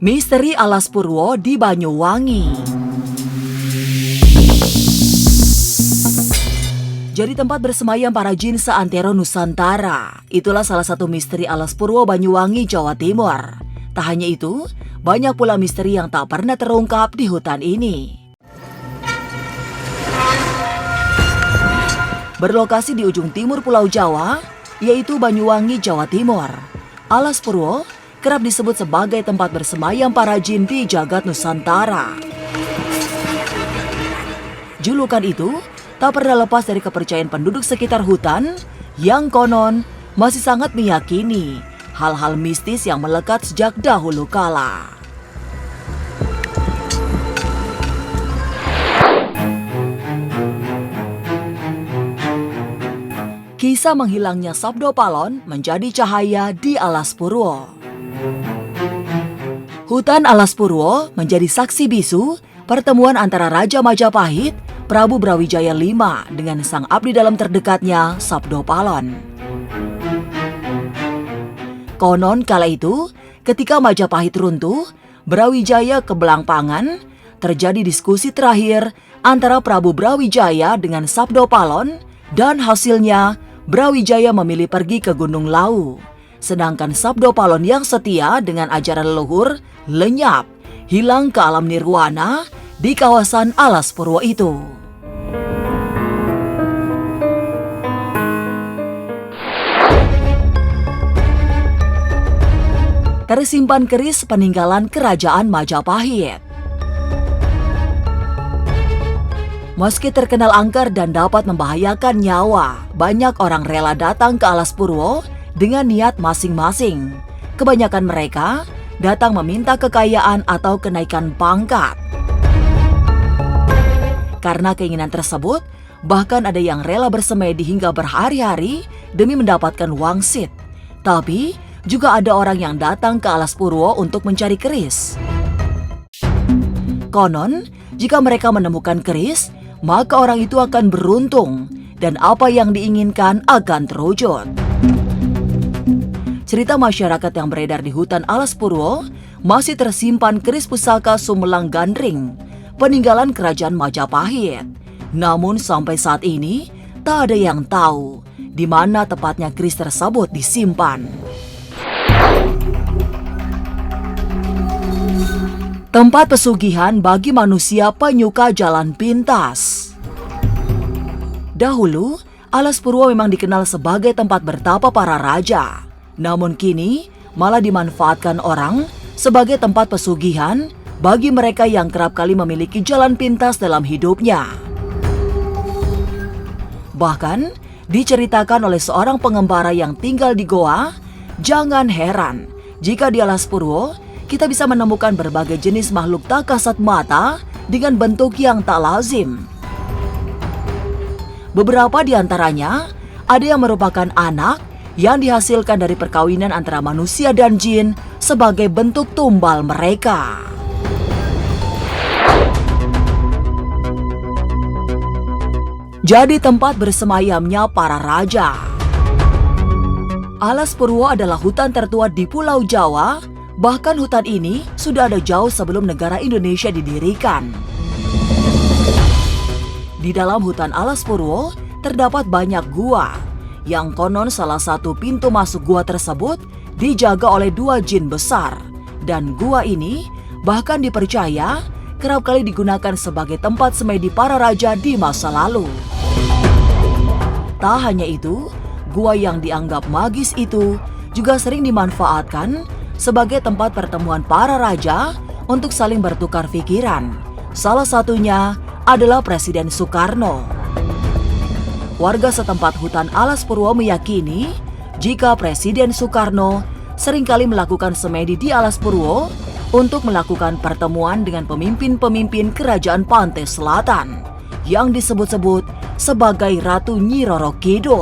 Misteri Alas Purwo di Banyuwangi. Jadi tempat bersemayam para jin seantero Nusantara. Itulah salah satu misteri Alas Purwo Banyuwangi, Jawa Timur. Tak hanya itu, banyak pula misteri yang tak pernah terungkap di hutan ini. Berlokasi di ujung timur Pulau Jawa, yaitu Banyuwangi, Jawa Timur, Alas Purwo kerap disebut sebagai tempat bersemayam para jin di jagat Nusantara. Julukan itu tak pernah lepas dari kepercayaan penduduk sekitar hutan yang konon masih sangat meyakini hal-hal mistis yang melekat sejak dahulu kala. Kisah menghilangnya Sabdo Palon menjadi cahaya di Alas Purwo. Hutan Alas Purwo menjadi saksi bisu pertemuan antara Raja Majapahit, Prabu Brawijaya V dengan sang abdi dalam terdekatnya, Sabdo Palon. Konon kala itu, ketika Majapahit runtuh, Brawijaya kebelang-pangan, terjadi diskusi terakhir antara Prabu Brawijaya dengan Sabdo Palon, dan hasilnya Brawijaya memilih pergi ke Gunung Lawu. Sedangkan Sabdo Palon yang setia dengan ajaran leluhur lenyap, hilang ke alam nirwana di kawasan Alas Purwo itu. Tersimpan keris peninggalan Kerajaan Majapahit. Meski terkenal angker dan dapat membahayakan nyawa, banyak orang rela datang ke Alas Purwo dengan niat masing-masing. Kebanyakan mereka datang meminta kekayaan atau kenaikan pangkat. Karena keinginan tersebut, bahkan ada yang rela bersemedi hingga berhari-hari demi mendapatkan wangsit. Tapi juga ada orang yang datang ke Alas Purwo untuk mencari keris. Konon, jika mereka menemukan keris, maka orang itu akan beruntung dan apa yang diinginkan akan terwujud. Cerita masyarakat yang beredar di hutan Alas Purwo masih tersimpan keris pusaka Sumelang Gandring, peninggalan Kerajaan Majapahit. Namun sampai saat ini, tak ada yang tahu di mana tepatnya keris tersebut disimpan. Tempat pesugihan bagi manusia penyuka jalan pintas. Dahulu, Alas Purwo memang dikenal sebagai tempat bertapa para raja. Namun kini malah dimanfaatkan orang sebagai tempat pesugihan bagi mereka yang kerap kali memiliki jalan pintas dalam hidupnya. Bahkan diceritakan oleh seorang pengembara yang tinggal di goa, jangan heran jika di Alas Purwo kita bisa menemukan berbagai jenis makhluk tak kasat mata dengan bentuk yang tak lazim. Beberapa di antaranya ada yang merupakan anak yang dihasilkan dari perkawinan antara manusia dan jin sebagai bentuk tumbal mereka. Jadi tempat bersemayamnya para raja. Alas Purwo adalah hutan tertua di Pulau Jawa, bahkan hutan ini sudah ada jauh sebelum negara Indonesia didirikan. Di dalam hutan Alas Purwo terdapat banyak gua, yang konon salah satu pintu masuk gua tersebut dijaga oleh 2 jin besar. Dan gua ini bahkan dipercaya kerap kali digunakan sebagai tempat semedi para raja di masa lalu. Tak hanya itu, gua yang dianggap magis itu juga sering dimanfaatkan sebagai tempat pertemuan para raja untuk saling bertukar pikiran. Salah satunya adalah Presiden Soekarno. Warga setempat hutan Alas Purwo meyakini jika Presiden Soekarno seringkali melakukan semedi di Alas Purwo untuk melakukan pertemuan dengan pemimpin-pemimpin kerajaan pantai selatan yang disebut-sebut sebagai Ratu Nyi Roro Kidul.